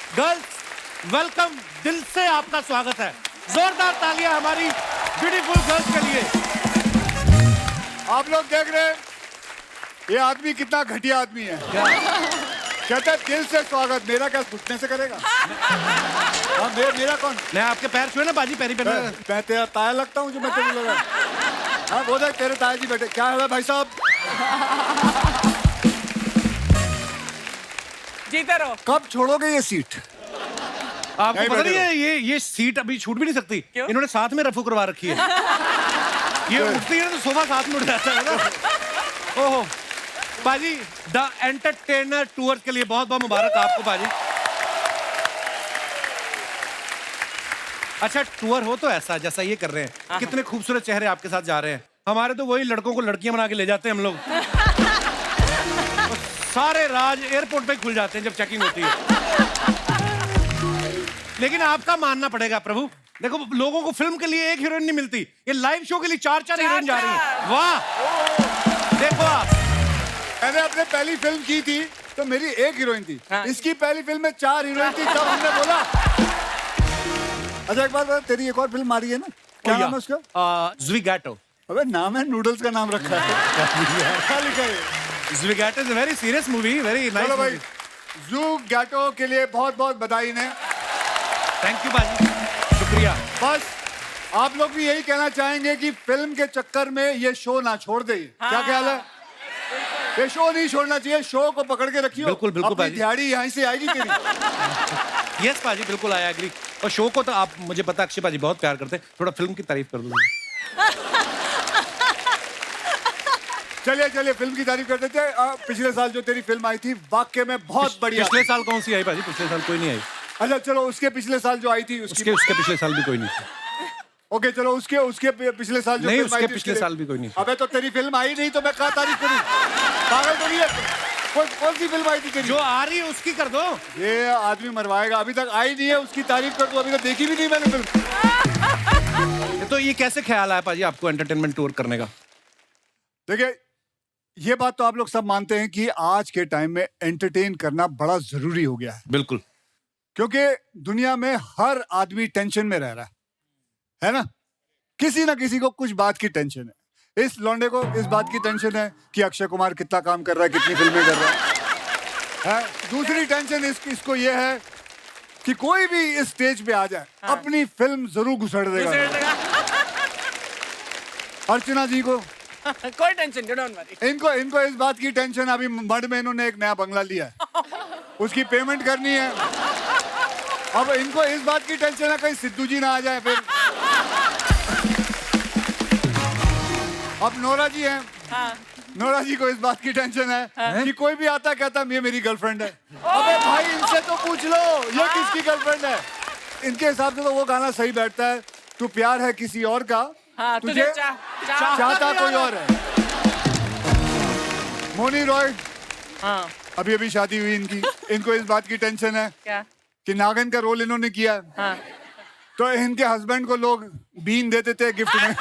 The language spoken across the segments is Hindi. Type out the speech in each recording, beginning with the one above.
गर्ल्स वेलकम, दिल से आपका स्वागत है। जोरदार तालियां हमारी ब्यूटीफुल गर्ल्स के लिए। आप लोग देख रहे हैं ये आदमी कितना घटिया आदमी है। कहता है दिल से स्वागत, मेरा क्या घुटने से करेगा? हाँ, मेरा कौन? मैं आपके पैर छुए ना बाजी, पैरी पे मैं तेरा ताया लगता हूँ जो मैं तेरे लगा? हाँ, वो देख तेरे ताया जी बैठे। क्या है भाई साहब? जीते रहो। कब छोड़ोगे ये सीट? आपको पता नहीं है ये सीट अभी छूट भी नहीं सकती। क्यों? इन्होंने साथ में रफू करवा रखी है। ये उठती है तो सोफा साथ में उठ जाता है ना। ओहो बाजी, द एंटरटेनर टूर के लिए बहुत बहुत मुबारक आपको बाजी। अच्छा टूर हो तो ऐसा जैसा ये कर रहे हैं। कितने खूबसूरत चेहरे आपके साथ जा रहे हैं। हमारे तो वही लड़कों को लड़कियां बना के ले जाते हैं हम लोग। सारे राज एयरपोर्ट पे खुल जाते हैं जब चेकिंग होती है। लेकिन आपका मानना पड़ेगा प्रभु, देखो लोगों को फिल्म के लिए एक हीरोइन नहीं मिलती, ये लाइव शो के लिए चार हीरोइन जा रही है। वाह, देखो आप। मैंने अपने पहली फिल्म की थी तो मेरी एक हीरोइन थी। हाँ। इसकी पहली फिल्म में 4 हीरोइन थी, तब हमने बोला। अच्छा एक बात बता, तेरी एक और फिल्म आ रही है ना, क्या नाम है उसका? ज़्विगैटो। अबे नाम है, नूडल्स का नाम रखा है। क्या लिखा है? Zwigato is a very serious movie, very nice. चलो भाई, ज़्विगैटो के लिए बहुत बहुत बधाई ने। थैंक यू बाजी, शुक्रिया। बस आप लोग भी यही कहना चाहेंगे कि फिल्म के चक्कर में ये शो ना छोड़ दे। क्या ख्याल है? ये शो नहीं छोड़ना चाहिए, शो को पकड़ के रखियो। बिल्कुल, बिल्कुल अपनी भाई। दिहाड़ी यहीं से आएगी तेरी। यस बाजी, बिल्कुल आई एग्री। और शो को तो आप, मुझे पता अक्षय बाजी बहुत प्यार करते हैं, थोड़ा फिल्म की तारीफ कर दो। चलिए चलिए फिल्म की तारीफ कर देते हैं। पिछले साल जो तेरी फिल्म आई थी वाकई में बहुत बढ़िया। पिछले साल कौन सी आई बाजी? पिछले साल कोई नहीं आई। अच्छा चलो, उसके पिछले साल जो आई थी उसके पिछले साल भी कोई नहीं थी। ओके चलो, उसके पिछले साल जो नहीं, फिल्म आई उसके थी, पिछले साल भी कोई नहीं। अबे तो तेरी फिल्म आई नहीं तो मैं क्या तारीफ करूं? पागल तो नहीं है? कौन सी फिल्म आई थी तेरी? जो आ रही है उसकी कर दो। ये आदमी मरवाएगा, अभी तक आई नहीं है, उसकी तारीफ कर दो। अभी तक देखी भी नहीं मैंने फिल्म। तो ये कैसे ख्याल आया पाजी आपको एंटरटेनमेंट टूर करने का? देखिए, ये बात तो आप लोग सब मानते हैं कि आज के टाइम में एंटरटेन करना बड़ा जरूरी हो गया है। बिल्कुल, क्योंकि दुनिया में हर आदमी टेंशन में रह रहा है ना? किसी ना किसी को कुछ बात की टेंशन है। इस लौंडे को इस बात की टेंशन है कि अक्षय कुमार कितना काम कर रहा है, कितनी फिल्में कर रहा है। दूसरी टेंशन इसको ये है कि कोई भी इस स्टेज पे आ जाए, अपनी फिल्म जरूर घुसड़ देगा। अर्चना जी को कोई टेंशन नहीं, डोंट वरी। इनको इस बात की टेंशन, अभी मड में इन्होंने एक नया बंगला लिया है, उसकी पेमेंट करनी है। अब इनको इस बात की टेंशन है कहीं सिद्धू जी ना आ जाए फिर। अब नोरा जी हैं, नोरा जी को इस बात की टेंशन है कि कोई भी आता कहता ये मेरी गर्लफ्रेंड है। अबे भाई इनसे तो पूछ लो ये किसकी गर्लफ्रेंड है। इनके हिसाब से तो वो गाना सही बैठता है, तू प्यार है किसी और का, तुझे चाहता कोई और है। मोनी रॉय, अभी अभी शादी हुई इनकी, इनको इस बात की टेंशन है क्या? कि नागिन का रोल इन्होंने किया है, तो इनके हस्बैंड को लोग बीन देते थे गिफ्ट में।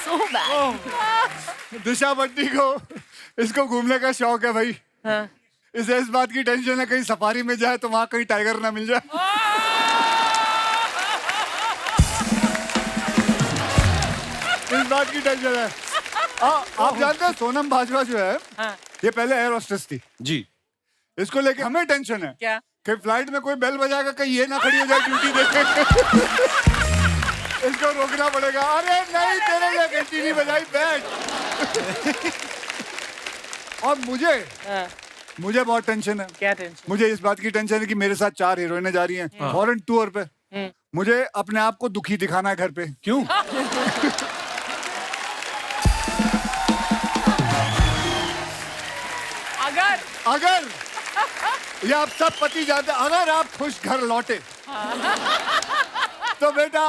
So bad. दिशा बट्टी को इसको घूमने का शौक है भाई। इसे इस बात की टेंशन है कहीं सफारी में जाए तो वहां कहीं टाइगर ना मिल जाए। इस बात की टेंशन है। आप जानते हैं सोनम बाजवा जो है, ये पहले एयर होस्टेस थी जी। इसको लेके हमें टेंशन है क्या? कि फ्लाइट में कोई बेल बजाएगा कहीं ये ना खड़ी हो जाए ड्यूटी देखे। इसको रोकना पड़ेगा। अरे नहीं, तेरे लिए घंटी नहीं बजाई, बैठ। और मुझे बहुत टेंशन है। क्या टेंशन? मुझे इस बात की टेंशन है कि मेरे साथ 4 हीरोइनें जा रही हैं फॉरेन टूर पे। मुझे अपने आप को दुखी दिखाना है घर पे। क्यों? अगर ये आप सब पति जानते, अगर आप खुश घर लौटे तो बेटा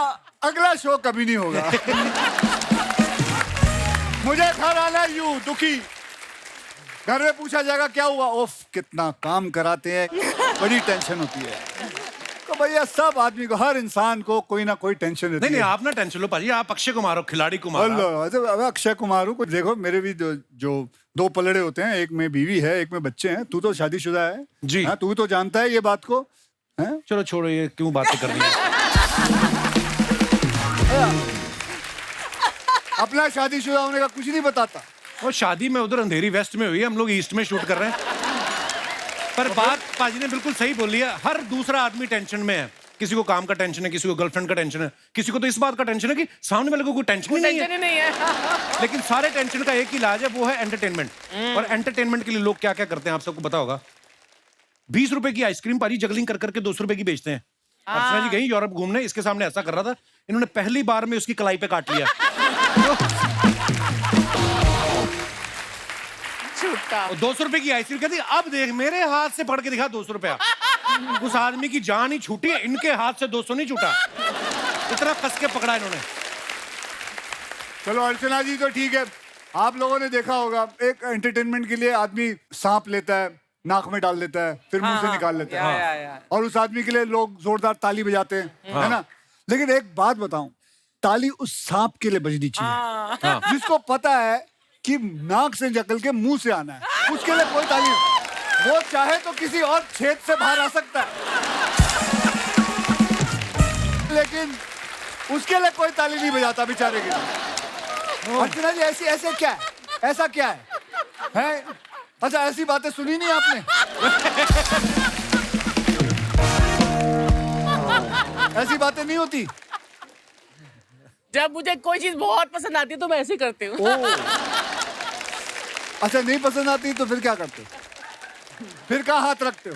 अगला शो कभी नहीं होगा। मुझे घर आना यूं दुखी, घर में पूछा जाएगा क्या हुआ, ओफ कितना काम कराते हैं, बड़ी टेंशन होती है। तो भैया सब आदमी को, हर इंसान को कोई ना कोई टेंशन रहती नहीं है। आप ना टेंशन लो पाजी, आप अक्षय कुमार हो, खिलाड़ी कुमार आप। हेलो, अब अक्षय कुमार हूँ। देखो मेरे भी जो दो पलड़े होते हैं, एक में बीवी है, एक में बच्चे हैं। तू तो शादीशुदा है जी। हाँ, तू तो जानता है ये बात को है? चलो छोड़ो, ये क्यों बातें कर रही है। अपना शादीशुदा होने का कुछ नहीं बताता। और शादी में उधर अंधेरी वेस्ट में हुई है, हम लोग ईस्ट में शूट कर रहे हैं। पर बात पाजी ने बिल्कुल सही बोली है, हर दूसरा आदमी टेंशन में है। किसी को काम का टेंशन है, किसी को गर्लफ्रेंड का टेंशन है, किसी को तो इस बात का टेंशन है कि सामने वाले को कोई टेंशन ही नहीं है। नहीं है। लेकिन सारे टेंशन का एक ही इलाज है, वो है एंटरटेनमेंट। और एंटरटेनमेंट के लिए लोग क्या क्या करते हैं आप सबको पता होगा। 20 रुपए की आइसक्रीम पाजी जगलिंग कर करके 200 रुपए की बेचते हैं। अर्चना जी गई यूरोप घूमने, इसके सामने ऐसा कर रहा था, इन्होंने पहली बार में उसकी कलाई पे काट लिया। झूठा। 200 रुपए की आइसक्रीम कहती, अब देख मेरे हाथ से पकड़ के दिखा 200 रुपया। उस आदमी की जान ही छूटी है, इनके हाथ से 200 नहीं छूटा। इतना कस के पकड़ा इन्होंने। चलो अर्चना जी तो ठीक है, आप लोगों ने देखा होगा एक एंटरटेनमेंट के लिए आदमी सांप लेता है, नाक में डाल देता है, फिर मुंह से निकाल लेता है। या। और उस आदमी के लिए लोग जोरदार ताली बजाते हैं, है ना? लेकिन एक बात बताऊं, ताली उस सांप के लिए बजनी चाहिए जिसको पता है कि नाक से निकल के मुंह से आना है, उसके लिए कोई ताली। वो चाहे तो किसी और छेद से बाहर आ सकता है, लेकिन उसके लिए कोई ताली नहीं बजाता बेचारे के लिए। अर्चना जी ऐसे क्या है? ऐसा क्या है? अच्छा ऐसी बातें सुनी नहीं आपने? ऐसी बातें नहीं होती। जब मुझे कोई चीज बहुत पसंद आती है तो मैं ऐसे ही करती हूँ। अच्छा नहीं पसंद आती तो फिर क्या करते हो? फिर कहाँ हाथ रखते हो?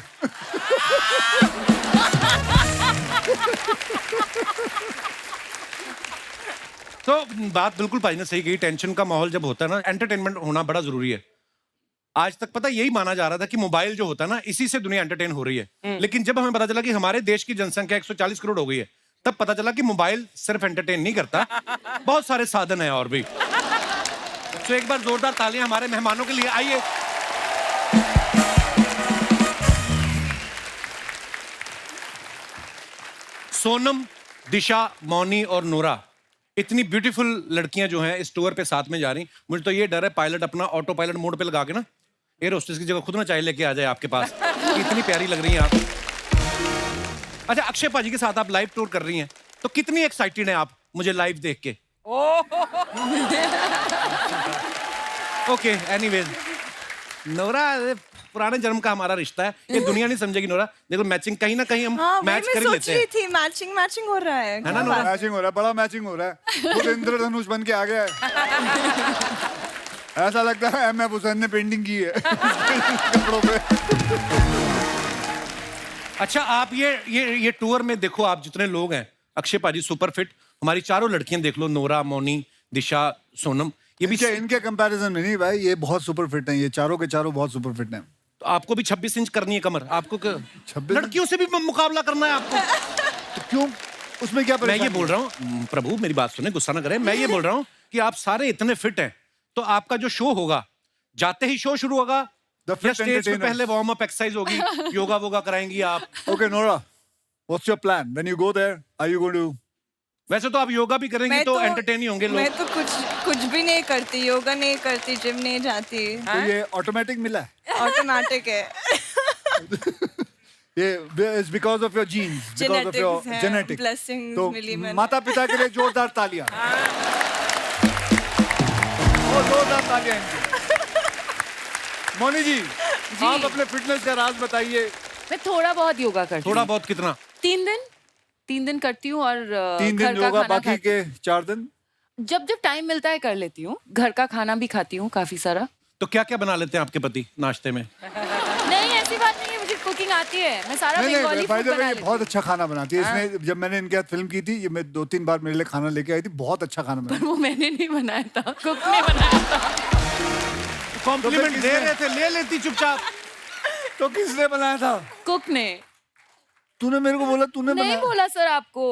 तो बात बिल्कुल भाई ने सही कही, टेंशन का माहौल जब होता है ना, एंटरटेनमेंट होना बड़ा जरूरी है। आज तक पता यही माना जा रहा था कि मोबाइल जो होता है ना, इसी से दुनिया एंटरटेन हो रही है। लेकिन जब हमें पता चला कि हमारे देश की जनसंख्या 140 करोड़ हो गई है, तब पता चला कि मोबाइल सिर्फ एंटरटेन नहीं करता, बहुत सारे साधन है और भी। तो एक बार जोरदार तालियां हमारे मेहमानों के लिए, आइए। सोनम, दिशा, मौनी और नोरा, इतनी ब्यूटीफुल लड़कियां जो हैं इस टूर पे साथ में जा रही। मुझे तो ये डर है पायलट अपना ऑटो पायलट मोड पे लगा के ना एयर होस्टेस की जगह खुद ना चाय लेके आ जाए आपके पास। इतनी प्यारी लग रही हैं आप। अच्छा अक्षय पाजी के साथ आप लाइव टूर कर रही हैं, तो कितनी एक्साइटेड हैं आप मुझे लाइव देख के? ओके एनीवेज, नोरा पुराने जन्म का हमारा रिश्ता है, ये दुनिया नहीं समझेगी नोरा। देखो मैचिंग कहीं ना कहीं हम मैच कर ही लेते हैं। थी मैचिंग हो रहा है ना नोरा? मैचिंग हो रहा है, बड़ा मैचिंग हो रहा है। खुद इंद्रधनुष बन के आ गया है। ऐसा लगता है एम एफ हुसैन ने पेंटिंग की है कपड़ों पे। अच्छा आप ये टूर में देखो, आप जितने लोग हैं, अक्षय पाजी सुपर फिट, हमारी चारों लड़कियां देख लो, नोरा, मौनी, दिशा, सोनम, ये भी इनके कंपैरिजन में नहीं भाई, ये बहुत सुपर फिट हैं, ये चारों के चारों बहुत सुपर फिट हैं। तो आपको भी 26 इंच करनी है कमर, आपको 26 लड़कियों से भी मुकाबला करना है आपको। तो क्यों, उसमें क्या मैं परेशानी ये बोल रहा हूँ, प्रभु मेरी बात सुने, गुस्सा ना करें, मैं ये बोल रहा हूँ कि आप सारे इतने फिट हैं, तो आपका जो शो होगा, जाते ही शो शुरू होगा The या fit स्टेज पे entertainers. पहले वार्म अप एक्सरसाइज होगी, योगा वोगा कराएंगी आप? Okay Nora, what's your plan when you go there? Are you going to? वैसे तो आप योगा भी करेंगी तो एंटरटेन ही होंगे मैं लोग। तो कुछ भी नहीं करती, योगा नहीं करती, जिम नहीं जाती, तो ये ऑटोमेटिक मिला है? ऑटोमेटिक है। ये is because of your genes, because of your Genetics है, जेनेटिक। blessings तो मिली मैंने। माता पिता के लिए जोरदार तालियां। और जोरदार तालियां इनके। मौनी जी, आप अपने फिटनेस का राज बताइए। मैं थोड़ा बहुत योगा करती थोड़ा हूँ। बहुत कितना? 3 दिन करती हूँ और 3 दिन घर का योगा, खाना बाकी के 4 दिन जब टाइम मिलता है कर लेती हूँ। घर का खाना भी खाती हूँ काफी सारा। तो क्या क्या बना लेते हैं आपके पति नाश्ते में? नहीं ऐसी बात नहीं है, मुझे कुकिंग आती है, मैं सारा नहीं बंगाली नहीं, फूड by the way, बना ये लेती बहुत हूँ। अच्छा खाना बनाती है। इसने जब मैंने इनके साथ फिल्म की थी, ये मैं 2-3 बार मेरे लिए खाना लेके आई थी, बहुत अच्छा खाना बनाती वो मैंने नहीं बनाया था, कुक ने बनाया था। कॉम्प्लीमेंट तो फिर दे किसने? रहे थे, ले लेती चुपचाप। तो किसने बनाया था? कुक ने। तूने मेरे को बोला तूने नहीं बनाया? बोला सर आपको,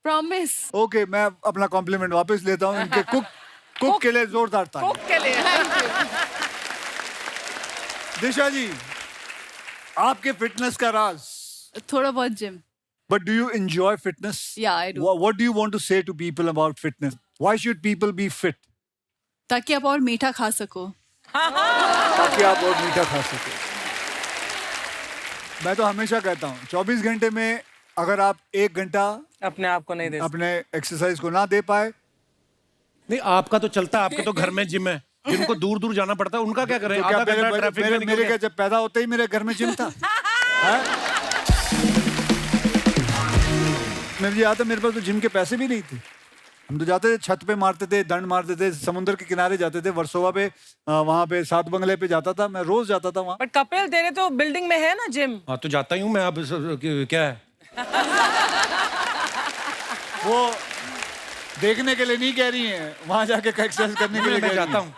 प्रॉमिस। ओके, मैं अपना कॉम्प्लीमेंट वापस लेता हूँ। इनके कुक के लिए जोरदार ताली। कुक के लिए। दिशा जी, आपके फिटनेस का राज? थोड़ा बहुत gym. But do you enjoy fitness? Yeah, I do. What do you want to say to people about fitness? Why should people be fit? ताकि आप और मीठा खा सको. ताकि आप और मीठा खा सको. मैं तो हमेशा कहता हूँ 24 घंटे में अगर आप 1 घंटा अपने आप को नहीं दे अपने एक्सरसाइज को ना दे पाए, नहीं आपका तो चलता है, आपके तो घर में जिम है, जिनको दूर दूर जाना पड़ता है, उनका क्या करें? तो क्या आधा घंटा ट्रैफिक में निकल मेरे गया। क्या जब पैदा होते ही मेरे घर में जिम था? हैं? मुझे याद है मेरे पास तो जिम के पैसे भी नहीं थे. हम तो जाते थे, छत पे मारते थे, दंड मारते थे, समुद्र के किनारे जाते थे, वर्सोवा पे, वहां पे 7 बंगले पे जाता था, मैं रोज जाता था वहां. बट कपिल तेरे तो बिल्डिंग में है ना जिम. हाँ तो जाता ही हूँ मैं. अब क्या है, वो देखने के लिए नहीं कह रही हैं, वहां जाके एक्सरसाइज करने के लिए मैं कह रही जाता हैं. हूँ.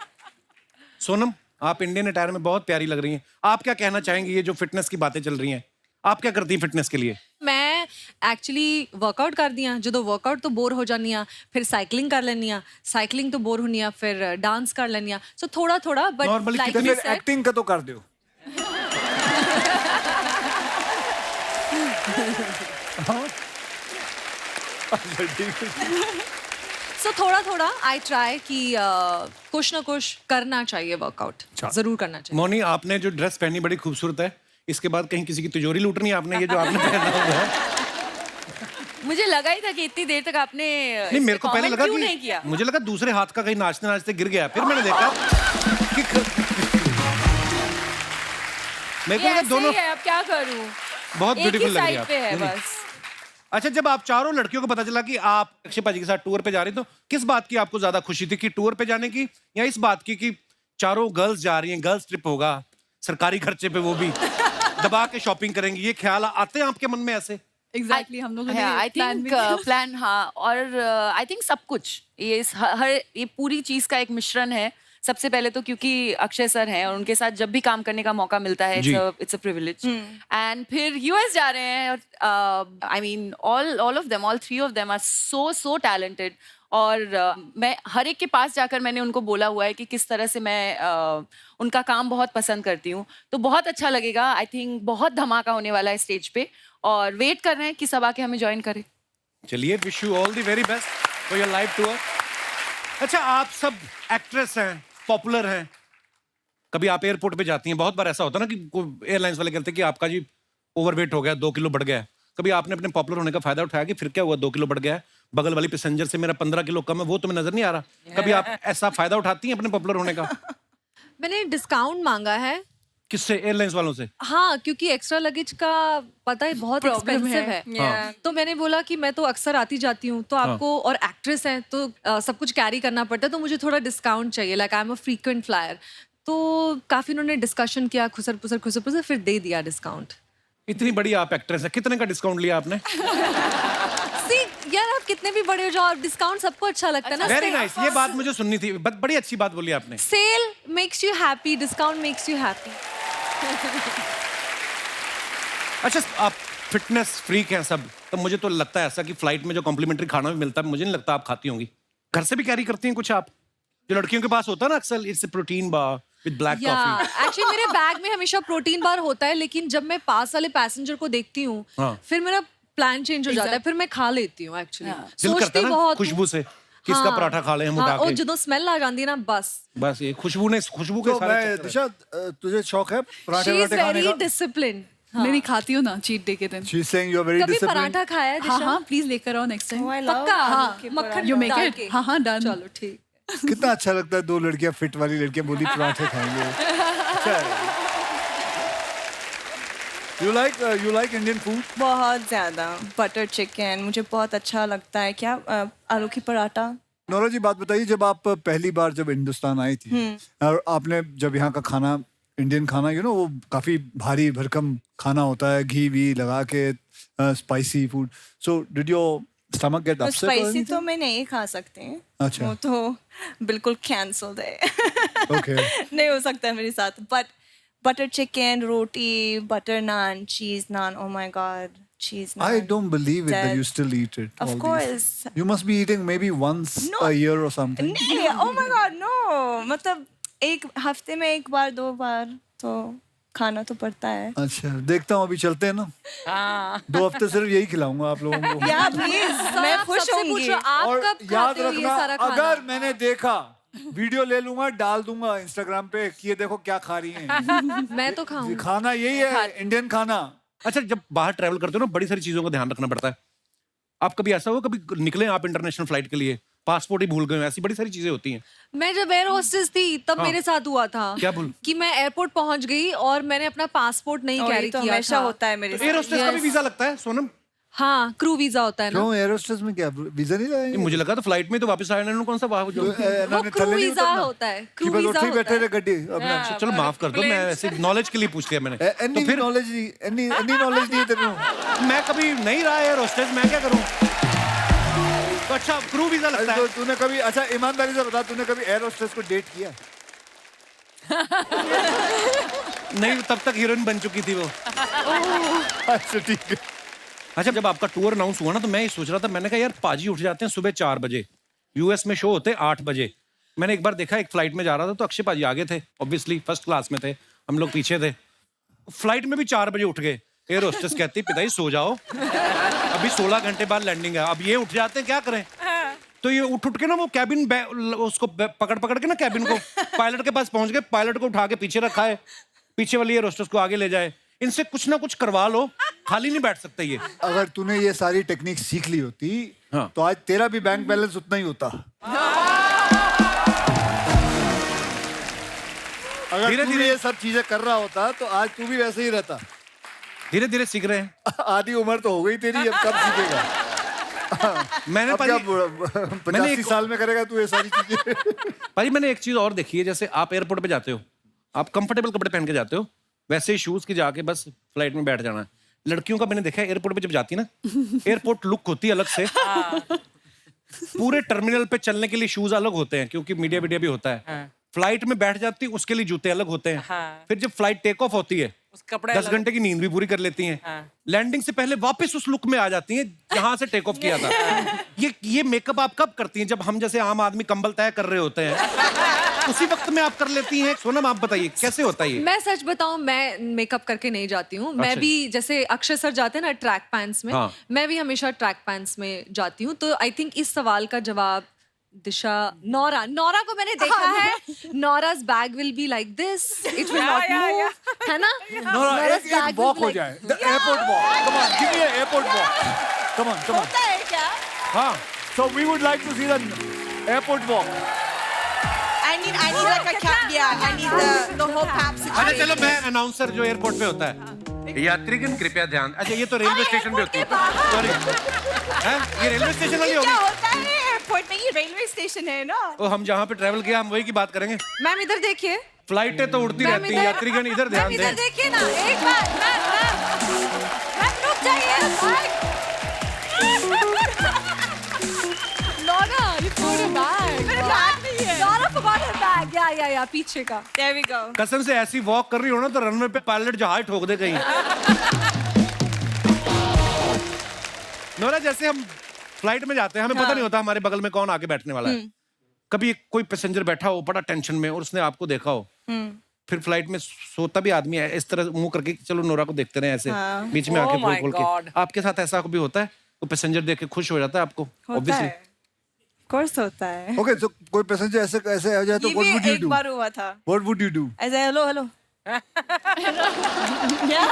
सोनम, आप इंडियन अटायर में बहुत प्यारी लग रही हैं. आप क्या कहना चाहेंगी? ये जो फिटनेस की बातें चल रही हैं, आप क्या करती हैं फिटनेस के लिए? मैं एक्चुअली वर्कआउट करदी हाँ. जो वर्कआउट तो बोर हो जानी हाँ, फिर साइकिलिंग कर लेनी हाँ, साइकिलिंग तो बोर होनी हाँ, फिर डांस कर लेनी हाँ. सो थोड़ा थोड़ा बट Normally लाइक तो कितनी फिर एक्टिंग का तो कर दो. सो थोड़ा थोड़ा आई ट्राई कि कुछ ना कुछ करना चाहिए. वर्कआउट जरूर करना चाहिए. मोनी, आपने जो ड्रेस पहनी बड़ी खूबसूरत है. इसके बाद कहीं किसी की तिजोरी लूटनी है आपने? ये जो आपने पहना हुआ है. मुझे लगा ही था कि इतनी देर तक आपने नहीं, मेरे को पहले comment लगा क्यों कि नहीं किया. मुझे लगा दूसरे हाथ का कहीं नाचते नाचते गिर गया. फिर मैंने देखा कि मेरे को ये लगा ऐसे दोनों ही है, अब क्या करूं. बहुत एक ही ब्यूटीफुल लग रही है साइड आप. पे है नहीं, नहीं. बस. अच्छा, जब आप चारों लड़कियों को पता चला कि आप अक्षय पाजी के साथ टूर पे जा रही, तो किस बात की आपको ज्यादा खुशी थी, कि टूर पे जाने की या इस बात की कि चारों गर्ल्स जा रही हैं, गर्ल्स ट्रिप होगा, सरकारी खर्चे पे, वो भी दबा के शॉपिंग करेंगी? ये ख्याल आते हैं आपके मन में ऐसे? एग्जैक्टली हम लोगों ने आई प्लान भी थिंक प्लान, हाँ. और आई थिंक सब कुछ ये पूरी चीज का एक मिश्रण है. सबसे पहले तो क्योंकि अक्षय सर हैं और उनके साथ जब भी काम करने का मौका मिलता है, जी. It's a privilege. एंड फिर यूएस जा रहे हैं. I mean all of them, all 3 of them are so talented. और मैं हर एक के पास जाकर मैंने उनको बोला हुआ है कि किस तरह से मैं उनका काम बहुत पसंद करती हूँ. तो बहुत अच्छा लगेगा. आई थिंक बहुत धमाका होने वाला है स्टेज पे, और वेट कर रहे हैं कि सब आके हमें ज्वाइन करें. चलिए, wish you all the very best for your live tour. अच्छा, आप सब एक्ट्रेस हैं, पॉपुलर हैं. कभी आप एयरपोर्ट पे जाती हैं, बहुत बार ऐसा होता है ना कि एयरलाइंस वाले कहते हैं कि आपका जी ओवरवेट हो गया, 2 किलो बढ़ गया है. कभी आपने अपने पॉपुलर होने का फायदा उठाया कि फिर क्या हुआ, 2 किलो बढ़ गया है, बगल वाली पैसेंजर से मेरा 15 किलो कम है, वो तुम्हें नजर नहीं आ रहा? कभी आप ऐसा फायदा उठाती हैं अपने पॉपुलर होने का? मैंने डिस्काउंट मांगा है. किससे? एयरलाइंस वालों से? हाँ, क्योंकि एक्स्ट्रा लगेज का पता है बहुत Problem एक्सपेंसिव है. है. हाँ. तो मैंने बोला कि मैं तो अक्सर आती जाती हूँ, तो आपको, और एक्ट्रेस हैं तो सब कुछ कैरी करना पड़ता है, तो मुझे थोड़ा डिस्काउंट चाहिए. Like I am a frequent flyer. तो काफी उन्होंने डिस्कशन किया, खुसर पुसर, फिर दे दिया डिस्काउंट. इतनी बड़ी आप एक्ट्रेस है, कितने का डिस्काउंट लिया आपने? सी यार, आप कितने भी बड़े हो जाओ, डिस्काउंट सबको अच्छा लगता है ना. Very nice. ये बात मुझे सुननी थी. बड़ी अच्छी बात बोली आपने. Sale makes you happy, discount makes you happy. अच्छा, आप फिटनेस फ्रीक हैं सब, तो मुझे तो लगता है ऐसा कि फ्लाइट में जो कॉम्प्लीमेंट्री खाना भी मिलता है, मुझे नहीं लगता आप खाती होंगी. घर से भी कैरी करती हैं कुछ आप, जो लड़कियों के पास होता है ना अक्सर, it's protein bar with black coffee? Actually मेरे बैग में हमेशा प्रोटीन बार होता है, लेकिन जब मैं पास वाले पैसेंजर को देखती हूँ, हाँ. फिर मेरा प्लान चेंज हो जाता है, फिर मैं खा लेती हूँ. एक्चुअली दिल करता है ना खुशबू से कि इसका पराठा खा लें हम उठा और के. जो स्मेल आ जाती है ना, बस. ये खुशबू के तो सारे मैं चक्कर हैं. दिशा, तुझे शौक है पराठे शी इज वराठे खाने वेरी का? डिसिप्लिन. मैं भी खाती हूँ ना चीट डे के दिन. She's saying you are very कभी disciplined. पराठा खाया है हाँ दिशा? हाँ, प्लीज लेकर आओ नेक्स्ट टाइम. पक्का. हाँ, मक्खन यू मेक डाल इट. के. हाँ हाँ, डन. चलो ठीक. कितना अच्छा लगता है, 2 लड़कियां फिट वाली लड़कियां बोली पराठे खाएंगे. अच्छा है. You like Indian food? बहुत ज़्यादा. बटर चिकन मुझे बहुत अच्छा लगता है. क्या आलू की पराठा. नोरा जी, बात बताइए, जब आप पहली बार जब हिंदुस्तान आई थी और आपने जब यहाँ का खाना, इंडियन खाना, वो काफी भारी भरकम खाना होता है, घी वी लगा के, spicy food. So did your stomach get upset? Spicy तो मैं नहीं खा सकती. अच्छा. वो तो बिल्कुल कैंसल्ड है. ओके. नहीं हो सकता है मेरे साथ. But butter chicken, roti, butter naan, cheese naan, oh my god, cheese naan. I don't believe it that you still eat it. Of all these. course. You must be eating maybe once No. a year or something. नहीं, oh my god, no. मतलब एक हफ्ते में 1 बार 2 बार तो खाना तो पड़ता है. अच्छा देखता हूँ, अभी चलते हैं ना. 2 हफ्ते सिर्फ यही खिलाऊंगा आप लोगों को. या प्लीज, मैं आप खुश सबसे होंगी. पूछो, आप और कब याद खाते हो ये रखना, सारा खाना? अगर मैंने देखा वीडियो ले लूंगा, डाल दूंगा इंस्टाग्राम पे कि ये देखो क्या खा रही हैं. मैं तो खाऊं. खाना यही है, इंडियन खाना. अच्छा, जब बाहर ट्रैवल करते हो ना, बड़ी सारी चीजों का ध्यान रखना पड़ता है. आप कभी ऐसा हो, कभी निकले आप इंटरनेशनल फ्लाइट के लिए, पासपोर्ट ही भूल गए, ऐसी बड़ी सारी चीजें होती हैं. मैं जब एयर होस्टेस थी तब मेरे साथ हुआ था. क्या भूल? कि मैं एयरपोर्ट पहुंच गई और मैंने अपना पासपोर्ट नहीं और ये कैरी तो किया हमेशा था. होता है मेरे एयर होस्टेस का भी वीजा लगता है सोनम? हाँ, क्रू वीजा होता है ना. क्यों एयर होस्टेस में क्या वीजा नहीं ये लगाएंगे? मुझे लगा तो फ्लाइट में तो वापस आया ना, कौन सा वाह जो. वो क्रू वीजा होता है. क्रू वीजा बैठे होता है. रहे गड्डी अपना. चलो माफ कर दो, मैं ऐसे नॉलेज के लिए पूछ लिया मैंने. एनी तो फिर नॉलेज नहीं, एनी नॉलेज नहीं है तेरे को. मैं कभी नहीं रहा एयर होस्टेस, मैं क्या करूं. तो अच्छा, क्रू वीजा लगता तो है. तूने कभी, अच्छा ईमानदारी से बता, तूने कभी एयर होस्टेस को डेट किया? नहीं, तब तक हीरोइन बन चुकी थी वो. अच्छा ठीक है. अच्छा, जब आपका टूर अनाउंस हुआ ना, तो मैं ये सोच रहा था, मैंने कहा यार पाजी उठ जाते हैं सुबह 4 बजे, यूएस में शो होते 8 बजे. मैंने एक बार देखा, एक फ्लाइट में जा रहा था तो अक्षय पाजी आगे थे, ऑब्वियसली फर्स्ट क्लास में थे, हम लोग पीछे थे. फ्लाइट में भी 4 बजे उठ गए. एयर होस्टेस कहती पिताजी सो जाओ, अभी 16 घंटे बाद लैंडिंग है. अब ये उठ जाते हैं, क्या करें. तो ये उठ के ना वो कैबिन उसको पकड़ के ना कैबिन को पायलट के पास पहुंच गए. पायलट को उठा के पीछे रखा है, पीछे वाली एयर होस्टेस को आगे ले जाए. इनसे कुछ ना कुछ करवा लो, खाली नहीं बैठ सकते ये. अगर तूने ये सारी टेक्निक सीख ली होती, हाँ. तो आज तेरा भी बैंक बैलेंस उतना ही होता. अगर धीरे-धीरे धीरे ये सब चीजें कर रहा होता तो आज तू भी वैसे ही रहता. धीरे धीरे सीख रहे हैं. आधी उम्र तो हो गई तेरी, अब कब सीखेगा? मैंने अब क्या मैंने 85 एक- साल में करेगा तू ये सारी चीजें? भाई मैंने एक चीज और देखी है, जैसे आप एयरपोर्ट पे जाते हो, आप कंफर्टेबल कपड़े पहन के जाते हो, वैसे ही शूज की जाके बस फ्लाइट में बैठ जाना है. लड़कियों का मैंने देखा है एयरपोर्ट पे जब जाती है ना, एयरपोर्ट लुक होती है अलग से. पूरे टर्मिनल पे चलने के लिए शूज अलग होते हैं, क्योंकि मीडिया भी होता है. फ्लाइट में बैठ जाती है, उसके लिए जूते अलग होते हैं. हाँ। फिर जब फ्लाइट टेक ऑफ होती है, उस कपड़े 10 घंटे की नींद भी पूरी कर लेती हैं. हाँ। लैंडिंग से पहले वापस उस लुक में आ जाती हैं जहां से टेक ऑफ किया था. ये मेकअप आप कब करती हैं? जब हम जैसे आम आदमी कंबल तय कर रहे होते हैं, उसी वक्त में आप कर लेती हैं. सोनम आप बताइए कैसे होता है ये? मैं सच बताऊं, मैं मेकअप करके नहीं जाती हूँ. मैं अच्छा. भी जैसे अक्षय सर जाते हैं ना ट्रैक पैंट्स में, हाँ. मैं भी हमेशा ट्रैक पैंट्स में जाती हूँ. तो आई थिंक इस सवाल का जवाब दिशा, नौरा को मैंने देखा है. Nora's bag will be like this, it will not move, है ना? नोरा, Nora's एक bag will वॉक be हो like- जाए. The airport walk. Come on, give me an airport walk. Come on. होता है क्या? हाँ. So we would like to see the airport walk. I need like a cap. Yeah, I need the whole cap अच्छा situation. चलो, मैं अनाउंसर जो एयरपोर्ट पे होता है, यात्रीगण कृपया ध्यान. अच्छा ये तो रेलवे स्टेशन पे होती है. सॉरी, ये रेलवे स्टेशन वाली क्या होगी. होता है एयरपोर्ट में? ये रेलवे स्टेशन है ना. ओ, हम जहाँ पे ट्रैवल किया हम वही की बात करेंगे. मैम इधर देखिए. फ्लाइटें तो उड़ती मैम रहती हैं, यात्रीगण इधर ध्यान मैम इधर दें. देखिए ना, एक बार. मैम रुक जाइए. Nora, you forgot a bag. मेरे बैग नहीं है. Naura forgot her bag. या पीछे का. There we go. कसम से ऐसी वॉक कर रही हो ना तो रनवे पे पायलट जहाज ठोक दे कहीं. नोरा, जैसे हम फ्लाइट में जाते हैं, हमें पता नहीं होता हमारे बगल में कौन आके बैठने वाला है. कभी कोई पैसेंजर बैठा हो बड़ा टेंशन में और उसने आपको देखा हो, फिर फ्लाइट में सोता भी आदमी है इस तरह मुंह करके, चलो नोरा को देखते रहे ऐसे, बीच में Oh आके my खोल के. God. आपके साथ ऐसा कभी होता है? तो पैसेंजर देख के खुश हो जाता है आपको? होता Obviously. है. Of course होता है. Okay, so कोई पैसेंजर ऐसे आ जाए तो ये what भी would you एक do? बार हुआ था. What would you do? ऐसे hello. Yeah.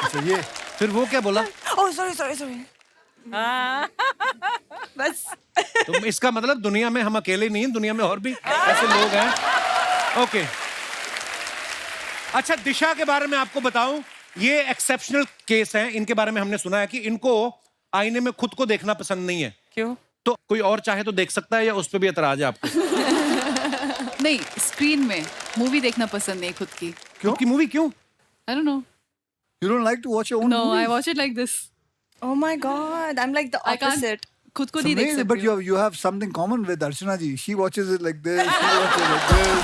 अच्छा ये फिर वो क्या बोला? Oh sorry. बस. तो इसका मतलब दुनिया में हम अकेले नहीं हैं, दुनिया में और भी ऐसे लोग हैं. ओके. अच्छा, दिशा के बारे में आपको बताऊं, ये एक्सेप्शनल केस हैं. इनके बारे में हमने सुना है कि इनको आईने में खुद को देखना पसंद नहीं है. क्यों? तो कोई और चाहे तो देख सकता है या उस पर भी एतराज है आपको? नहीं, स्क्रीन में मूवी देखना पसंद नहीं खुद की. क्योंकि मूवी क्यों? I don't know. you don't like to watch your own No, movies? I watch it like this. Oh my god, I'm like the I can't. opposite. खुद को It's नहीं देख amazing, सकती but हूँ. you have something common with Archana ji. She watches it like this. She watches it like this.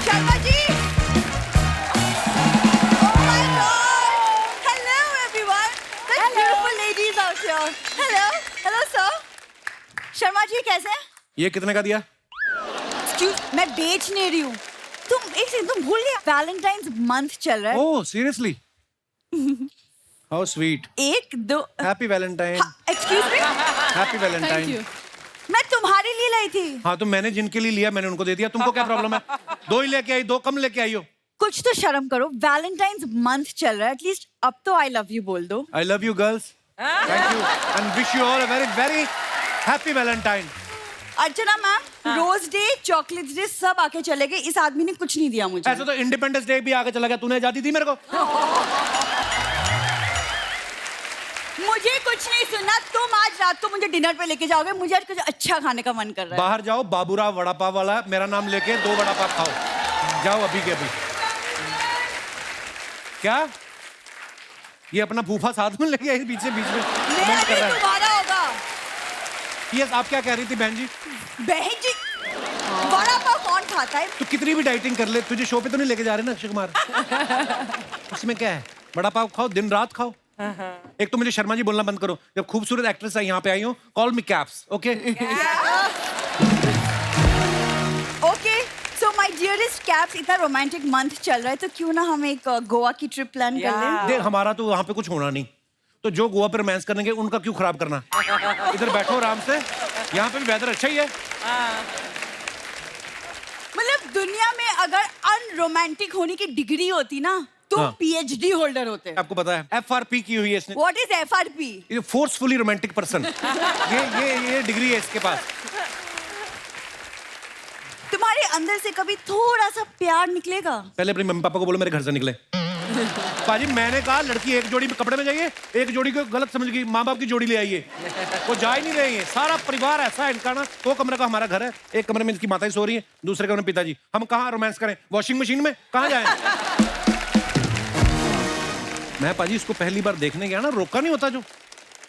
Sharma ji! Oh my god! Hello everyone! Such beautiful ladies out here. Hello sir. Sharma ji कैसे हैं? ये कितने का दिया? मैं बेच नहीं रही हूँ। तुम भूल गया वैलेंटाइंस मंथ चल रहा है। Oh seriously, how sweet. 1 2 happy Valentine. Excuse me, happy Valentine. मैं तुम्हारे लिए लाई थी। हाँ तो मैंने जिनके लिए लिया मैंने उनको दे दिया, तुमको क्या प्रॉब्लम है? 2 ही लेके आई, 2 कम लेके आई हो। कुछ तो शर्म करो, वैलेंटाइंस मंथ चल रहा है, एटलीस्ट अब तो आई लव यू बोल दो। I love you girls, thank you and wish you all a very very happy Valentine. Archana ma'am, rose day, chocolate day सब आके चले गए, इस आदमी ने कुछ नहीं दिया मुझे। ऐसा तो इंडिपेंडेंस डे भी आगे चला गया, तूने आजादी दी मेरे को। मुझे कुछ नहीं सुनना, तुम आज रात को मुझे डिनर पे लेके जाओगे, मुझे आज कुछ अच्छा खाने का मन कर रहा है। बाहर जाओ, बाबूराव वड़ा पाव वाला मेरा नाम लेके 2 वड़ा पाव खाओ, जाओ अभी के अभी। क्या ये अपना फूफा साथ में लेके आई बीच में कमेंट कर रहा है। तुम्हारा होगा। यस, आप क्या कह रही थी बहन जी? बहन जी, वड़ा पाव कौन खाता है? तू कितनी भी डाइटिंग कर ले, तुझे शो पे तो नहीं लेके जा रहे ना अक्षय कुमार। इसमें क्या है, बड़ा पाव खाओ, दिन रात खाओ। एक तो मुझे शर्मा जी बोलना बंद करो, जब खूबसूरत एक्ट्रेस है यहाँ पे आई हो, call me caps, okay? Okay, so my dearest caps, इतना रोमांटिक मंथ चल रहा है तो क्यों ना हम एक गोवा की ट्रिप प्लान कर लें। देख हमारा तो वहाँ पे कुछ होना नहीं, तो जो गोवा पे रोमांस करेंगे उनका क्यों खराब करना। इधर बैठो आराम से, यहाँ पे भी वेदर अच्छा ही है। मतलब दुनिया में अगर अनरोमांटिक होने की डिग्री होती ना तो हाँ। PhD होल्डर होते। आपको पता है FRP की हुई है इसने, व्हाट इज FRP? ये फोर्सफुली रोमांटिक पर्सन। ये डिग्री है इसके पास। तुम्हारे अंदर से कभी थोड़ा सा प्यार निकलेगा? पहले अपने मम्मी पापा को बोलो मेरे घर से निकले। पाजी मैंने कहा लड़की एक जोड़ी कपड़े में जाइए, एक जोड़ी को गलत समझ गई, माँ बाप की जोड़ी ले आइए, वो जा ही नहीं रहे हैं। सारा परिवार ऐसा है इनका ना, 2 कमरे का हमारा घर है, एक कमरे में इनकी माताएं सो रही हैं, दूसरे कमरे में पिताजी। हम कहाँ रोमांस करें, वॉशिंग मशीन में कहाँ जाएं? मैं पाजी इसको पहली बार देखने गया ना, रोका नहीं होता, जो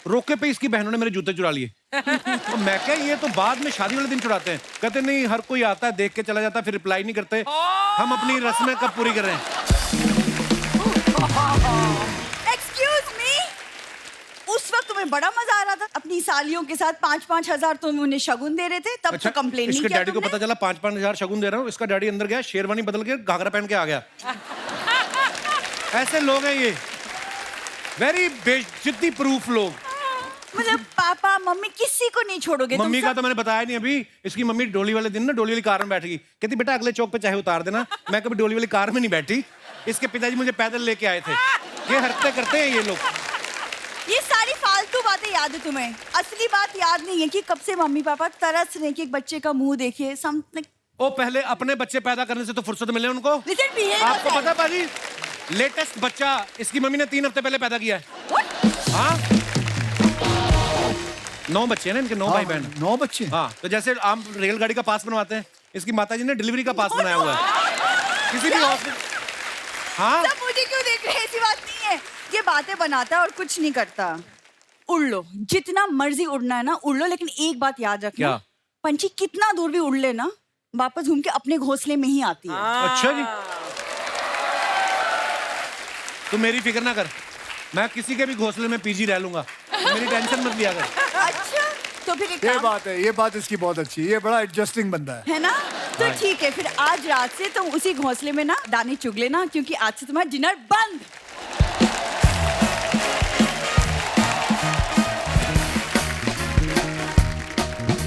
रोके पे इसकी बहनों ने मेरे जूते चुरा लिए। तो मैं क्या, ये तो बाद में शादी वाले दिन चुराते हैं। कहते नहीं हर कोई आता है देख के चला जाता है फिर रिप्लाई नहीं करते, हम अपनी रस्में कब पूरी कर रहे हैं। एक्सक्यूज मी, उस वक्त तुम्हें बड़ा मजा आ रहा था अपनी सालियों के साथ, 5-5 हजार तुम उन्हें शगुन दे रहे थे, तब तो कंप्लेन नहीं इसके किया डैडी को तुमने? पता चला 5-5 हजार शगुन दे रहा हूँ, इसका डैडी अंदर गया, शेरवानी बदल के घाघरा पहन के आ गया। ऐसे लोग हैं ये, वेरी बेइज्जती प्रूफ लोग। मतलब पापा मम्मी किसी को नहीं छोड़ोगे तुम मम्मी सब? का तो मैंने बताया नहीं अभी। इसकी मम्मी डोली वाले दिन ना डोली वाली कार में बैठ गई, कहती बेटा अगले चौक पे चाहे उतार देना। मैं कभी डोली वाली कार में नहीं बैठी, इसके पिताजी मुझे पैदल लेके आए थे। ये हरकतें करते हैं ये लोग। ये सारी फालतू बातें याद है तुम्हें, असली बात याद नहीं है कि कब से मम्मी पापा तरस रहे कि एक बच्चे का मुंह देखिए, समथिंग। ओ पहले अपने बच्चे पैदा करने से तो फुर्सत मिले उनको। Listen, behave आपको yourself. पता पाजी, लेटेस्ट बच्चा इसकी मम्मी ने 3 हफ्ते पहले पैदा किया है। हाँ 9 बच्चे हैं ना इनके, 9 भाई बहन। 9 बच्चे। हाँ तो जैसे आम रेलगाड़ी का पास बनवाते हैं, इसकी माताजी ने डिलीवरी का पास बनाया हुआ है किसी भी हॉस्पिटल। हाँ सब मुझे क्यों देख रहे हैं, ऐसी बात नहीं है। ये बातें बनाता है और कुछ नहीं करता। उड़ लो, जितना मर्जी उड़ना है ना उड़ लो, लेकिन एक बात याद रखना, क्या? पंछी कितना दूर भी उड़ ले ना, वापस घूम के अपने घोंसले में ही आती है। अच्छा जी, तू मेरी फिक्र ना कर, मैं किसी के भी घोंसले में पीजी रह लूंगा, मेरी टेंशन मत लिया कर। अच्छा तो फिर एक ये काम बात है, ये बात इसकी बहुत अच्छी है, ये बड़ा एडजस्टिंग बंदा है। है ना, तो ठीक है, फिर आज रात से तुम उसी घोंसले में ना दाने चुग लेना, क्योंकि आज से तुम्हारा डिनर बंद।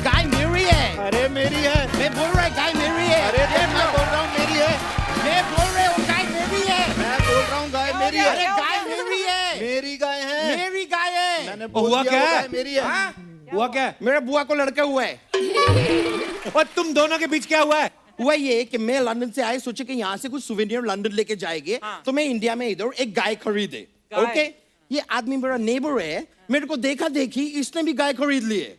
गाय मेरी है। अरे मेरी है। मैं बोल रहा है गाय मेरी है। अरे तो मैं बोल रहा हूँ मेरी है। मैं बोल रहा हूँ गाय मेरी है। मैं बोल रहा हूँ गाय मेरी है। अरे गाय मेरी है। मेरी गाय है। मेरी गाय है। मैंने हुआ बोल दिया क्या वो है? गाय मेरी है। हाँ? हुआ क्या है? मेरे बुआ को लड़का हुआ है। और तुम दोनों के बीच क्या हुआ है? हुआ ये कि मैं लंदन से आए, सोचे कि यहाँ से कुछ सुवेनियर लंदन लेके जाएंगे, तो मैं इंडिया में इधर एक गाय खरीदे। ओके, ये आदमी मेरा नेबर है, मेरे को देखा देखी इसने भी गाय खरीद लिए।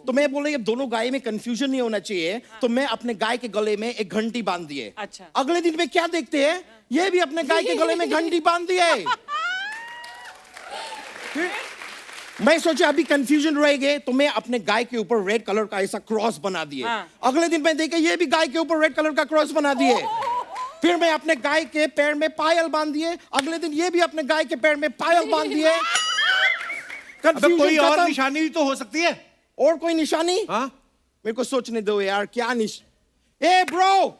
तो मैं बोला ये दोनों गाय में कंफ्यूजन नहीं होना चाहिए, तो मैं अपने गाय के गले में एक घंटी बांध दिए। अच्छा। अगले दिन में क्या देखते हैं, ये भी अपने गाय के गले में घंटी बांध दिए। मैं सोचा अभी कंफ्यूजन रहेगा, तो मैं अपने गाय के ऊपर रेड कलर का ऐसा क्रॉस बना दिए। अगले दिन मैं देखा ये भी गाय के ऊपर रेड कलर का क्रॉस बना दिए। फिर मैं अपने गाय के पैर में पायल बांध दिए, अगले दिन ये भी अपने गाय के पैर में पायल बांध दिए। अबे कोई और खत्म। निशानी भी तो हो सकती है। और कोई निशानी? हाँ मेरे को सोचने दो यार, क्या ए ब्रो,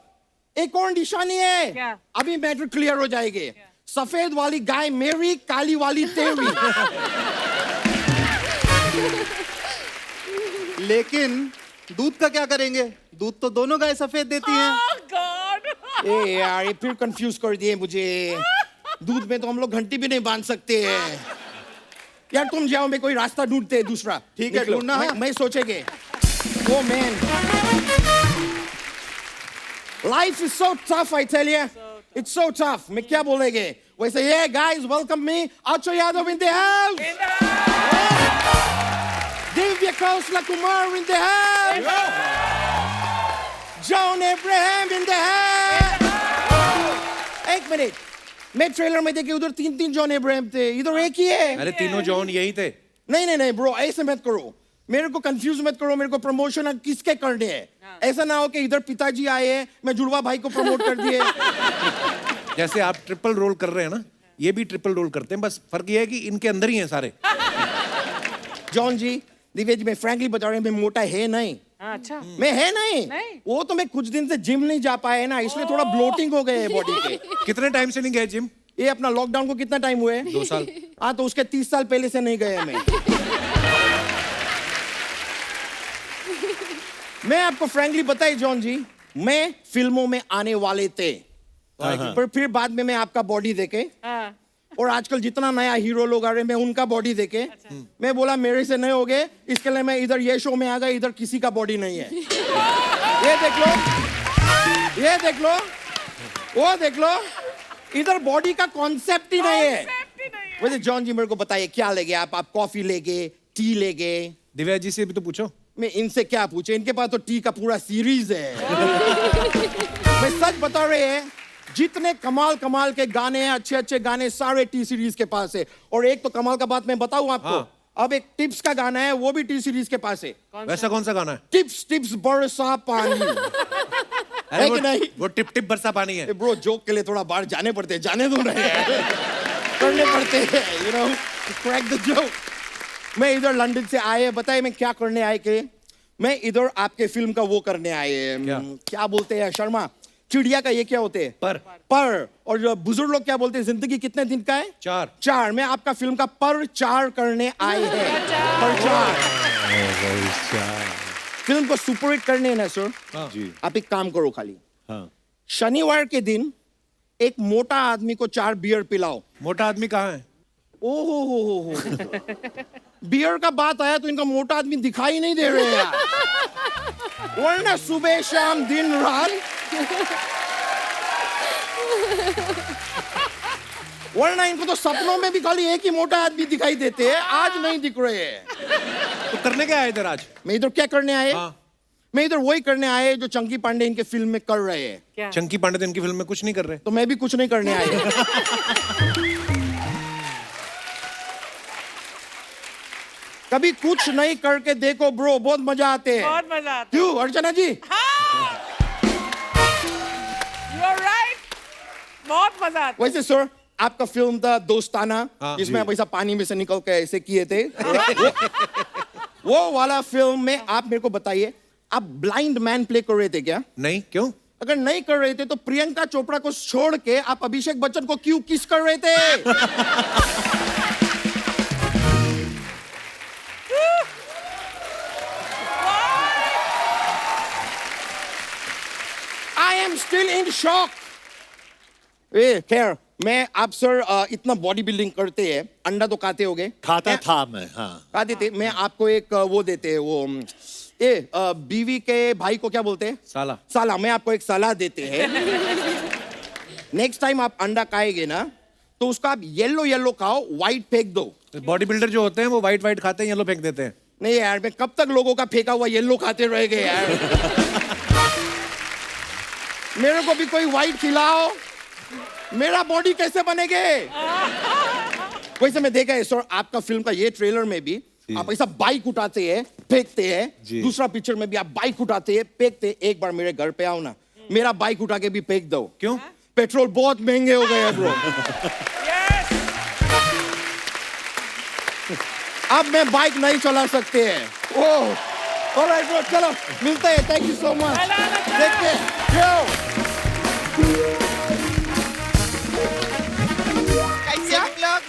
एक और निशानी है। क्या? अभी मैटर क्लियर हो जाएगी। सफेद वाली गाय मेरी, काली वाली तेरी। लेकिन दूध का क्या करेंगे? दूध तो दोनों गाय सफेद देती हैं। ए यार, ये फिर कंफ्यूज कर दिए मुझे। दूध में तो हम लोग घंटी भी नहीं बांध सकते हैं। यार तुम जाओ, मैं कोई रास्ता ढूंढते हैं दूसरा। ठीक है, निकलो। ढूंढना है। मैं सोचेंगे। Oh man, life is so tough, I tell you. It's so tough. मैं क्या बोलेंगे वैसे? ये guys, welcome me Akshay Yadav in the house. Divya Kaushala Kumar in the house. John Abraham in the house. एक मिनट, मैं ट्रेलर में देखे उधर 3 जॉन अब्राहम थे, इधर एक ही है। अरे तीनों जॉन यही थे। नहीं ब्रो, ऐसे मत करो। मेरे को कंफ्यूज मत करो। मेरे को प्रमोशन किसके करने हैं? ऐसा ना हो कि इधर पिताजी आए हैं, मैं जुड़वा भाई को प्रमोट कर दिए। जैसे आप ट्रिपल रोल कर रहे हैं ना, ये भी ट्रिपल रोल करते हैं, बस फर्क ये है कि इनके अंदर ही हैं सारे। जॉन जी, दिव्या जी, मैं फ्रैंकली बता रहा हूं, मैं मोटा है नहीं। अच्छा। मैं है नहीं। वो तो मैं कुछ दिन से जिम नहीं जा पाया ना, इसलिए थोड़ा ब्लोटिंग हो गए है बॉडी के। कितने टाइम से नहीं गए जिम? ये अपना लॉकडाउन को कितना टाइम हुए? 2 साल। हाँ, तो उसके 30 साल पहले से नहीं गए मैं। मैं आपको फ्रैंकली बताई जॉन जी, मैं फिल्मों में आने वाले थे, पर फिर बाद में मैं आपका बॉडी देखे, और आजकल जितना नया हीरो लोग आ रहे हैं, मैं उनका बॉडी देखे, मैं बोला मेरे से नहीं होगे, इसके लिए मैं इधर ये शो में आ गया। इधर किसी का बॉडी नहीं है। ये देख लो, ये देख लो, वो देख लो, इधर बॉडी का कॉन्सेप्ट ही नहीं है। वैसे जॉन जी, मेरे को बताइए क्या लेंगे आप कॉफी लेंगे, टी लेंगे? दिव्या जी से भी तो पूछो। मैं इनसे क्या पूछे? इनके पास तो टी का पूरा सीरीज है। मैं सच बता रहे हैं, जितने कमाल के गाने हैं, अच्छे गाने सारे टी सीरीज के पास है। और एक तो कमाल का बात मैं बताऊं आपको, अब एक टिप्स का गाना है, वो भी टी सीरीज के पास है। वैसा कौन सा गाना है? टिप्स बरसा पानी। अरे है कि नहीं? वो टिप टिप बरसा पानी है। ब्रो, जोक के लिए थोड़ा बाहर जाने पड़ते हैं, जाने दो रहे हैं, करने पड़ते हैं, you know, crack the joke. मैं इधर लंदन से आए, बताइए मैं क्या करने आए के? मैं इधर आपके फिल्म का वो करने आए, क्या बोलते हैं शर्मा, चिड़िया का ये क्या होते हैं? पर। और जो बुजुर्ग लोग क्या बोलते हैं, जिंदगी कितने दिन का है? 4। मैं आपका फिल्म का पर 4 करने आए हैं। पर 4 फिल्म को सुपरहिट करने है ना सर। जी। आप एक काम करो खाली, शनिवार के दिन एक मोटा आदमी को 4 बियर पिलाओ। मोटा आदमी कहाँ है? ओहो, बियर का बात आया तो इनका मोटा आदमी दिखाई नहीं दे रहे यार। वरना सुबह शाम दिन रात, वरना इनको तो सपनों में भी खाली एक ही मोटा आदमी दिखाई देते हैं, आज नहीं दिख रहे हैं। तो करने क्या आए इधर आज? मैं इधर क्या करने आए? मैं इधर वही करने आए जो चंकी पांडे इनके फिल्म में कर रहे हैं। चंकी पांडे तो इनकी फिल्म में कुछ नहीं कर रहे, तो मैं भी कुछ नहीं करने आए। कभी कुछ नहीं करके देखो ब्रो, बहुत मजा आते हैं। बहुत मजा आता है। क्यों अर्चना जी? You are right. बहुत मजा आता है। वैसे सर, आपका फिल्म था दोस्ताना, जिसमें आप ऐसा पानी में से निकल के ऐसे किए थे। वो वाला फिल्म में आप मेरे को बताइए, आप ब्लाइंड मैन प्ले कर रहे थे क्या? नहीं, क्यों? अगर नहीं कर रहे थे तो प्रियंका चोपड़ा को छोड़ के आप अभिषेक बच्चन को क्यों किस कर रहे थे? I am still in shock. खैर, मैं आप सर इतना बॉडी बिल्डिंग करते हैं, अंडा तो खाते होगे? खाता था मैं, हाँ खाते थे। मैं आपको एक वो देते हैं, वो बीवी के भाई को क्या बोलते हैं? साला। मैं आपको एक सलाह देते हैं। नेक्स्ट टाइम आप अंडा खाएंगे ना, तो उसको आप येलो खाओ, व्हाइट फेंक दो। बॉडी बिल्डर जो होते हैं वो व्हाइट खाते हैं, येलो फेंक देते हैं। नहीं यार, मैं कब तक लोगों का फेंका हुआ येलो खाते रहेंगे यार। मेरे को भी कोई व्हाइट खिलाओ, मेरा बॉडी कैसे बनेगे? वैसे मैं देखा है सर, आपका फिल्म का ये ट्रेलर में भी आप ऐसा बाइक उठाते हैं, फेंकते हैं। दूसरा पिक्चर में भी आप बाइक उठाते हैं, फेंकते हैं। एक बार मेरे घर पे आओ ना, मेरा बाइक उठा के भी फेंक दो। क्यों? पेट्रोल बहुत महंगे हो गए हैं ब्रो। अब मैं बाइक नहीं चला सकते हैं। ओह, ऑलराइट ब्रो, चलो मिलते हैं, थैंक यू सो मच, देखते कैसे आप लोग?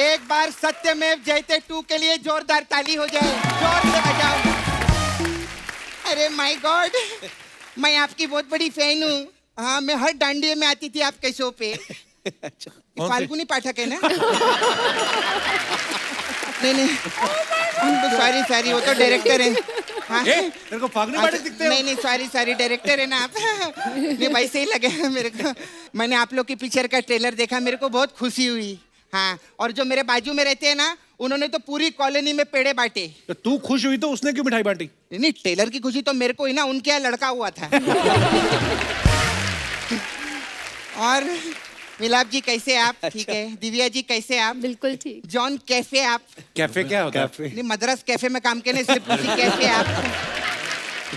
एक बार सत्यमेव जयते 2 के लिए जोरदार ताली हो जाए, जोर से बजाओ। अरे माय गॉड, मैं आपकी बहुत बड़ी फैन हूँ। हाँ, मैं हर डांडिये में आती थी आपके शो पे। ये फाल्गुनी पाठक है ना? नहीं सॉरी, वो तो डायरेक्टर है। हाँ, तेरे को फाल्गुनी पाठक दिखते हो? नहीं सॉरी, डायरेक्टर है ना आप। नहीं वैसे ही लगे मेरे को। मैंने आप लोग की पिक्चर का ट्रेलर देखा, मेरे को बहुत खुशी हुई। हाँ, और जो मेरे बाजू में रहते हैं ना, उन्होंने तो पूरी कॉलोनी में पेड़े बांटे। तो तू खुश हुई तो उसने क्यों मिठाई बांटी? नहीं, टेलर की खुशी तो मेरे को ही ना, उनके यहाँ लड़का हुआ था। और मिलाप जी कैसे आप? ठीक है। दिव्या जी कैसे आप? बिल्कुल ठीक। जॉन कैफे आप? कैफे क्या होता है? नहीं, मद्रास कैफे में काम करने से पूछी कैफे आप?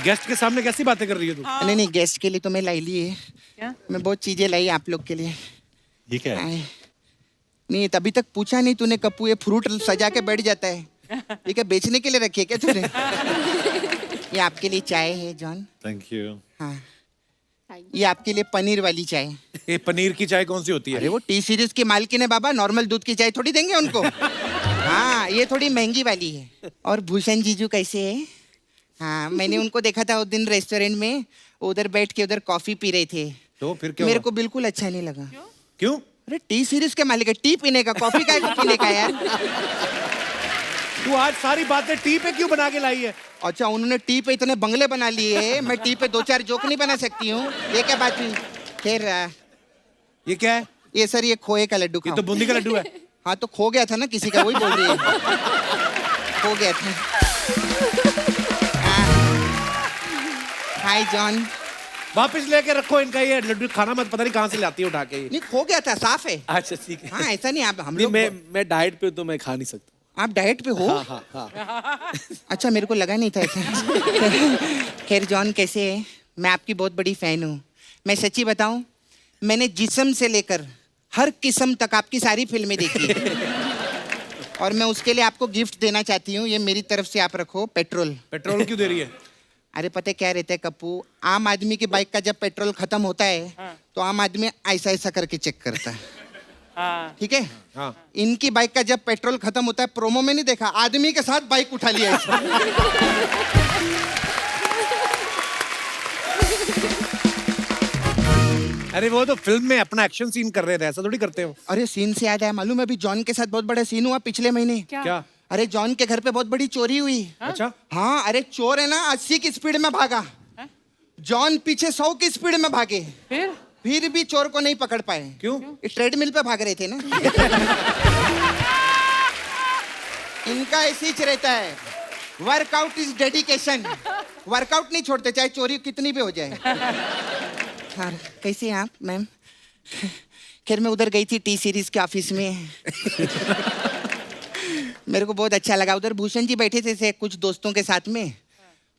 गेस्ट के सामने कैसी बातें कर रही है तू? नहीं, गेस्ट के लिए तो मैं लाई ली है। क्या? मैं बहुत चीजें लाई आप लोग के लिए। ये क्या है? नहीं, तभी तक पूछा नहीं तूने कप्पू, ये फ्रूट सजा के बैठ जाता है। ये क्या बेचने के लिए रखी है क्या तूने? ये आपके लिए चाय है जॉन। Thank you. हाँ, ये आपके लिए पनीर वाली चाय। ये पनीर की चाय कौन सी होती है? अरे वो टी सीरीज की मालकिन है बाबा, नॉर्मल दूध की चाय थोड़ी देंगे उनको। हाँ, ये थोड़ी महंगी वाली है। और भूषण जीजू कैसे है? हाँ, मैंने उनको देखा था उस दिन रेस्टोरेंट में, उधर बैठ के उधर कॉफी पी रहे थे। तो फिर क्या मेरे हुआ? को बिल्कुल अच्छा नहीं लगा। क्यों? अरे टी सीरीज के मालिक है, टी पीने का, कॉफी का पीने का यार। तू आज सारी बातें टी पे क्यों बना के लाई है? अच्छा, उन्होंने टी पे इतने बंगले बना लिए, मैं टी पे 2-4 जोक नहीं बना सकती हूँ? ये क्या बात हुई? खैर, ये क्या है? ये सर, ये खोए का लड्डू ये खाओ। तो बूंदी का लड्डू है। हाँ, तो खो गया था ना किसी का, वही बोल रही है। खो गया था। हाय जॉन। वापस लेके रखो इनका ये लड्डू, खाना मत, पता नहीं कहाँ से लाती है उठा के। नहीं, खो गया था, साफ है। अच्छा ठीक है। हाँ, ऐसा नहीं, आप हम नहीं, लोग। मैं डाइट पे हूं, तो मैं खा नहीं सकता। आप डाइट पे हो? हाँ। अच्छा, मेरे को लगा नहीं था ऐसा। खैर जॉन कैसे है? मैं आपकी बहुत बड़ी फैन हूँ। मैं सच्ची बताऊँ, मैंने जिस्म से लेकर हर किस्म तक आपकी सारी फिल्में देखी है। और मैं उसके लिए आपको गिफ्ट देना चाहती हूँ, ये मेरी तरफ से आप रखो, पेट्रोल। पेट्रोल क्यों दे रही है? अरे पता है क्या रहता है कप्पू, आम आदमी की बाइक का जब पेट्रोल खत्म होता है, तो आम आदमी ऐसा ऐसा करके चेक करता है। ठीक है? हाँ। इनकी बाइक का जब पेट्रोल खत्म होता है, प्रोमो में नहीं देखा, आदमी के साथ बाइक उठा लिया ऐसे। अरे वो तो फिल्म में अपना एक्शन सीन कर रहे थे, ऐसा थोड़ी करते हो। अरे सीन से याद आया, मालूम है अभी जॉन के साथ बहुत बड़ा सीन हुआ पिछले महीने। क्या? अरे जॉन के घर पे बहुत बड़ी चोरी हुई। अच्छा। हाँ, अरे चोर है ना 80 की स्पीड में भागा, जॉन पीछे 100 की स्पीड में भागे, फिर भी चोर को नहीं पकड़ पाए। क्यों? ट्रेडमिल पे भाग रहे थे ना। इनका ऐसे ही रहता है, वर्कआउट इज डेडिकेशन। वर्कआउट नहीं छोड़ते, चाहे चोरी कितनी भी हो जाए। हाँ, कैसे हैं आप मैम? खैर मैं उधर गई थी टी सीरीज के ऑफिस में। मेरे को बहुत अच्छा लगा। उधर भूषण जी बैठे थे कुछ दोस्तों के साथ में,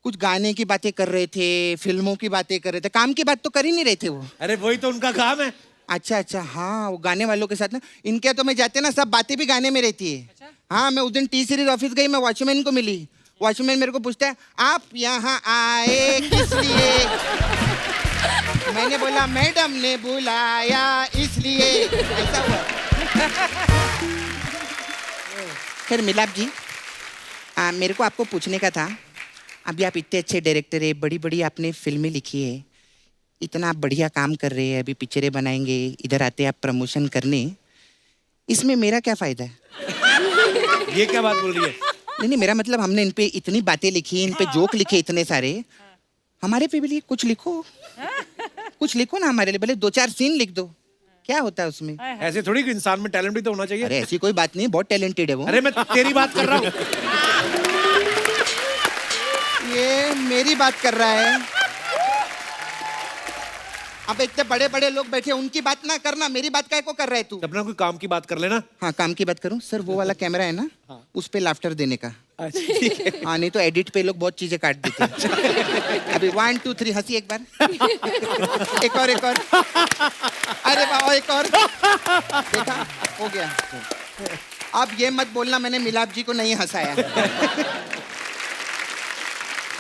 कुछ गाने की बातें कर रहे थे, फिल्मों की बातें कर रहे थे, काम की बात तो कर ही नहीं रहे थे वो। अरे वही तो उनका काम है। अच्छा, हाँ, वो गाने वालों के साथ ना, इनके तो मैं जाते ना, सब बातें भी गाने में रहती है। अच्छा? हाँ, मैं उस दिन टी सीरीज ऑफिस गई, मैं वॉचमैन को मिली। वॉचमैन मेरे को पूछता है, आप यहाँ आए किस लिए? मैंने बोला, मैडम ने बुलाया इसलिए। ऐसा हुआ। खैर मिलाप जी, मेरे को आपको पूछने का था, अभी आप इतने अच्छे डायरेक्टर है, बड़ी बड़ी आपने फिल्में लिखी है, इतना आप बढ़िया काम कर रहे हैं, अभी पिक्चरें बनाएंगे, इधर आते आप प्रमोशन करने, इसमें मेरा क्या फायदा है? ये क्या बात बोल रही है? नहीं, मेरा मतलब हमने इन पे इतनी बातें लिखी, इन पे जोक लिखे इतने सारे, हमारे पे भी कुछ लिखो, कुछ लिखो ना हमारे लिए, भले 2-4 सीन लिख दो, क्या होता है उसमें? ऐसे थोड़ी कि इंसान में टैलेंट भी तो होना चाहिए। अरे ऐसी कोई बात नहीं, बहुत टैलेंटेड है वो। अरे मैं तेरी बात कर रहा हूँ। ये मेरी बात कर रहा है। अब इतने बड़े बड़े लोग बैठे, उनकी बात ना करना, मेरी बात काय को कर रहा है तू? अपना कोई काम की बात कर लेना। हाँ, काम की बात करूं सर, वो वाला कैमरा है ना, उस पे लाफ्टर देने का। हाँ, नहीं तो एडिट पे लोग बहुत चीजें काट देते हैं। अभी 1 2 3 हंसी एक बार, एक और। अरे बाबा, एक और। देखा, हो गया। अब ये मत बोलना मैंने मिलाप जी को नहीं हंसाया।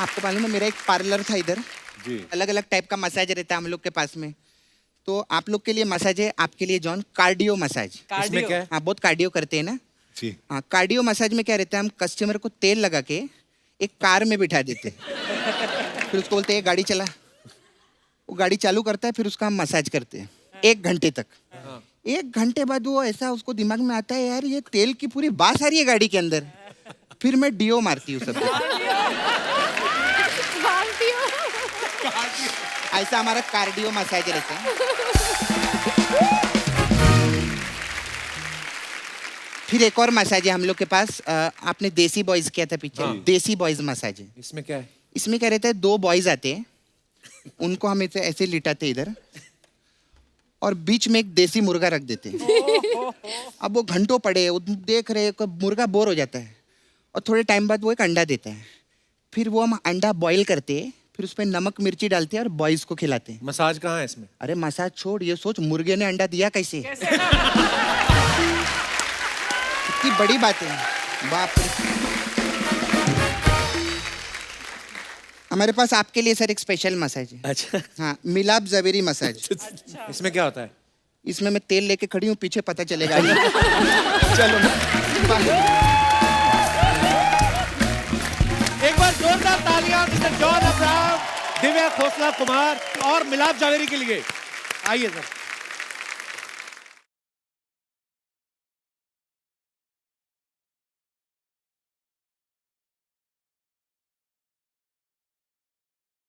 आपको मालूम है मेरा एक पार्लर था इधर जी। अलग अलग टाइप का मसाज रहता है हम लोग के पास में। तो आप लोग के लिए मसाज है, आपके लिए जॉन कार्डियो मसाज। इसमें क्या है? हाँ बहुत कार्डियो करते हैं ना। जी। हाँ कार्डियो मसाज में क्या रहता है, हम कस्टमर को तेल लगा के एक कार में बिठा देते हैं। फिर उसको बोलते हैं गाड़ी चला, वो गाड़ी चालू करता है, फिर उसका हम मसाज करते हैं 1 घंटे तक। 1 घंटे बाद वो ऐसा उसको दिमाग में आता है यार ये तेल की पूरी बास आ रही है गाड़ी के अंदर। फिर मैं डीओ मारती हूँ सब। ऐसा हमारा कार्डियो मसाज रहता है। फिर एक और मसाज है हम लोग के पास, आपने देसी बॉयज किया था पिक्चर, देसी बॉयज मसाज है। इसमें क्या है? इसमें क्या रहता है, 2 बॉयज आते हैं, उनको हम ऐसे लिटाते हैं इधर और बीच में एक देसी मुर्गा रख देते हैं। अब वो घंटों पड़े वो देख रहे हैं, मुर्गा बोर हो जाता है और थोड़े टाइम बाद वो एक अंडा देता है। फिर वो हम अंडा बॉईल करते हैं, फिर उसमें नमक मिर्ची डालते हैं और बॉयज को खिलाते हैं। मसाज कहाँ है इसमें? अरे मसाज छोड़, ये सोच मुर्गे ने अंडा दिया कैसे। कितनी बड़ी बात है, बाप रे। हमारे पास आपके लिए सर एक स्पेशल मसाज है। अच्छा। हाँ मिलाप जवेरी मसाज। इसमें क्या होता है? इसमें मैं तेल लेके खड़ी हूँ, पीछे पता चलेगा। चलो एक बार जोरदार तालियां mister John Abraham, Divya Khosla Kumar और मिलाप जावेरी के लिए। आइए सर।